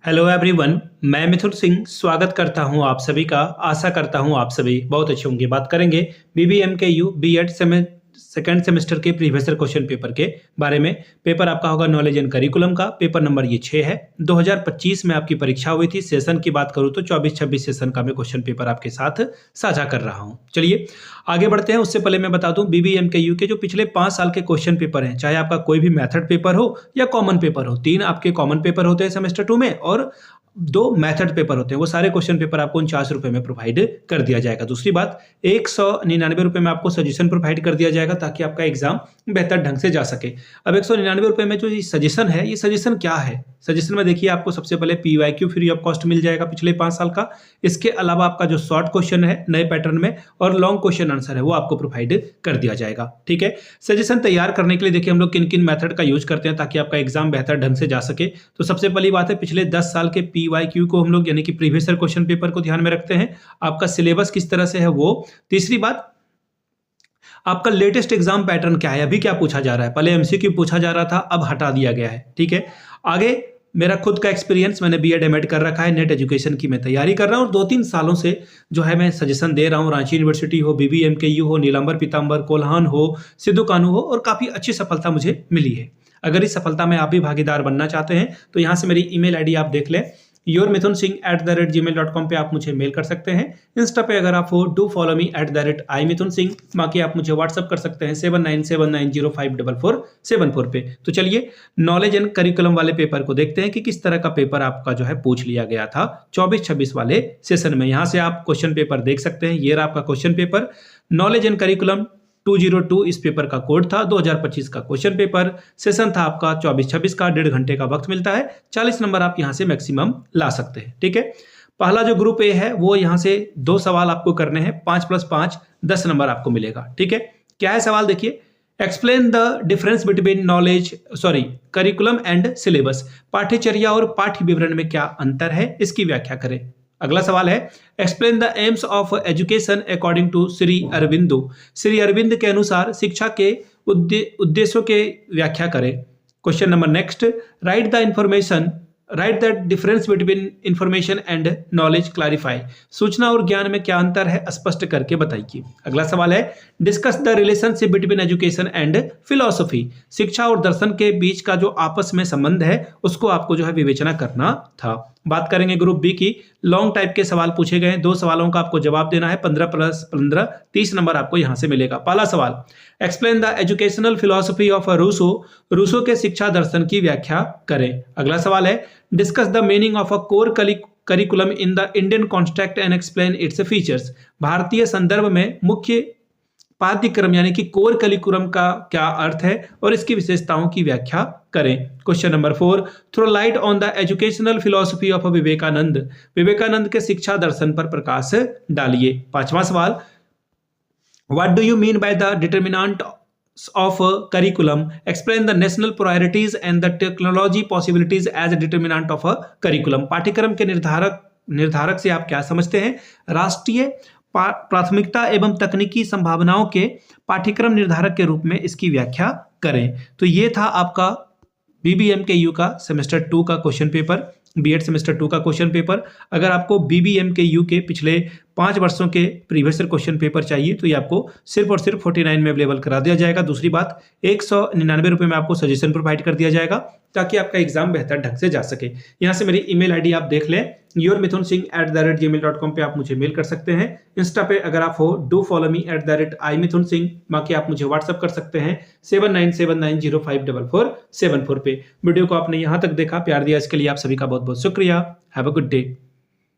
Hello everyone, मैं मिथुन सिंह स्वागत करता हूं आप सभी का। आशा करता हूं आप सभी बहुत अच्छे होंगे। बात करेंगे बीबीएमकेयू बीएड सेकेंड सेमेस्टर के प्रीवियस ईयर क्वेश्चन पेपर के बारे में। पेपर आपका होगा नॉलेज एंड करिकुलम का। पेपर नंबर ये 6 है। 2025 में आपकी परीक्षा हुई थी। सेशन की बात करूं तो 24-26 सेशन का मैं क्वेश्चन पेपर आपके साथ साझा कर रहा हूं। चलिए आगे बढ़ते हैं। उससे पहले मैं बता दूं बीबीएमकेयू के जो पिछले 5 साल के क्वेश्चन पेपर हैं, चाहे आपका कोई भी मेथड पेपर हो या कॉमन पेपर हो, 3 आपके कॉमन पेपर होते हैं सेमेस्टर 2 में और 2 मेथड पेपर होते हैं। वो सारे क्वेश्चन पेपर आपको 49 रुपए में प्रोवाइड कर दिया जाएगा। दूसरी बात, 199 रुपए में आपको सजेशन प्रोवाइड कर दिया जाएगा ताकि आपका एग्जाम बेहतर ढंग से जा सके। अब 199 रुपए में जो ये सजेशन है, ये सजेशन क्या है? सजेशन में देखिए आपको सबसे पहले पीवाईक्यू फ्री ऑफ कॉस्ट मिल जाएगा पिछले 5 साल का। इसके अलावा आपका जो शॉर्ट क्वेश्चन है नए पैटर्न में और लॉन्ग क्वेश्चन आंसर है वो आपको प्रोवाइड कर दिया जाएगा। ठीक है। सजेशन तैयार करने के लिए देखिए हम लोग किन किन मेथड का यूज करते हैं ताकि आपका एग्जाम बेहतर ढंग से जा सके। तो सबसे पहली बात है, पिछले 10 साल के पीवाईक्यू को हम लोग यानी कि प्रीवियस ईयर क्वेश्चन पेपर को ध्यान में रखते हैं। आपका सिलेबस किस तरह से है वो। तीसरी बात, आपका लेटेस्ट एग्जाम पैटर्न क्या है, अभी क्या पूछा जा रहा है। पहले एमसीक्यू पूछा जा रहा था, अब हटा दिया गया है। ठीक है। आगे मेरा खुद का एक्सपीरियंस, मैंने बीएड एमएड कर रखा है, नेट एजुकेशन की मैं तैयारी कर रहा हूं और 2-3 सालों से जो है मैं सजेशन दे रहा हूं। रांची यूनिवर्सिटी हो, बीबीएमकेयू हो, नीलांबर पीतांबर, कोल्हान हो, सिद्धू कानू हो, और काफी अच्छी सफलता मुझे मिली है। अगर इस सफलता में आप भी भागीदार बनना चाहते हैं तो यहां से मेरी ईमेल आईडी आप देख लें, yourmithunSingh@gmail.com पे आप मुझे मेल कर सकते हैं। इंस्टा पे अगर आप हो, डू फॉलो मी @imithunSingh। बाकी आप मुझे व्हाट्सअप कर सकते हैं 7979054474 पे। तो चलिए नॉलेज एंड करिकुलम वाले पेपर को देखते हैं कि किस तरह का पेपर आपका जो है पूछ लिया गया था 24-26 वाले सेशन में। यहाँ से आप क्वेश्चन पेपर देख सकते हैं। ये रहा आपका question paper, knowledge and curriculum 202 इस पेपर का कोड था। 2025 का क्वेश्चन पेपर, सेशन था आपका 24-26 का। 1.5 घंटे का वक्त मिलता है। 40 नंबर आप यहां से मैक्सिमम ला सकते हैं। ठीक है। पहला जो ग्रुप ए है वो यहां से 2 सवाल आपको करने हैं। 5+5 10 नंबर आपको मिलेगा। ठीक है। क्या है सवाल, देखिए, explain the difference between curriculum and syllabus. पाठ्यचर्या और पाठ्य विवरण में क्या अंतर है, इसकी व्याख्या करें। अगला सवाल है, explain the aims of education according to Shri Aurobindo. Shri Arvind के अनुसार शिक्षा के उद्देश्यों के व्याख्या करें। Question number next, write the difference between information and knowledge, clarify. सूचना और ज्ञान में क्या अंतर है, स्पष्ट करके बताइए। अगला सवाल है, discuss the relationship between education and philosophy. शिक्षा और दर्शन के बीच का जो आपस में संबंध है उसको आपको जो है विवेचना करना था। बात करेंगे ग्रुप बी की। लॉन्ग टाइप के सवाल पूछे गए हैं। 2 सवालों का आपको जवाब देना है। 15+15 30 नंबर आपको यहां से मिलेगा। पहला सवाल, explain the educational philosophy of Rousseau. Rousseau के शिक्षा दर्शन की व्याख्या करें। अगला सवाल है, discuss the meaning of a core curriculum in the Indian context and explain its features. भारतीय संदर्भ में मुख्य पाठ्यक्रम यानी कि कोर करिकुलम का क्या अर्थ है और इसकी विशेषताओं की व्याख्या करें। Question number 4, throw light on the educational philosophy of Vivekananda. Vivekananda के शिक्षा दर्शन पर प्रकाश डालिए। 5वां सवाल, what do you mean by the determinant of curriculum. Explain the national priorities and the technology possibilities as determinant of curriculum. पाठ्यक्रम के निर्धारक से आप क्या समझते हैं। राष्ट्रीय प्राथमिकता एवं तकनीकी संभावनाओं के पाठ्यक्रम निर्धारक के रूप में इसकी व्याख्या करें। तो ये था आपका बीबीएमकेयू का सेमेस्टर 2 का क्वेश्चन पेपर, बीएड सेमेस्टर 2 का क्वेश्चन पेपर। अगर आपको बीबीएमकेयू के पिछले 5 वर्षों के प्रीवियस ईयर क्वेश्चन पेपर चाहिए तो ये आपको सिर्फ और सिर्फ 49 में अवेलेबल करा दिया जाएगा। दूसरी बात, 199 रुपए में आपको सजेशन प्रोवाइड कर दिया जाएगा ताकि आपका एग्जाम बेहतर ढंग से जा सके। यहाँ से मेरी ईमेल आईडी आप देख लें, yourmithunSingh@gmail.com पे आप मुझे मेल कर सकते हैं। इंस्टा पे अगर आप हो, डू फॉलो मी @imithunSingh। बाकी आप मुझे व्हाट्सअप कर सकते हैं 7979054474 पे। वीडियो को आपने यहाँ तक देखा, प्यार दिया, इसके लिए आप सभी का बहुत बहुत शुक्रिया। Have a good day.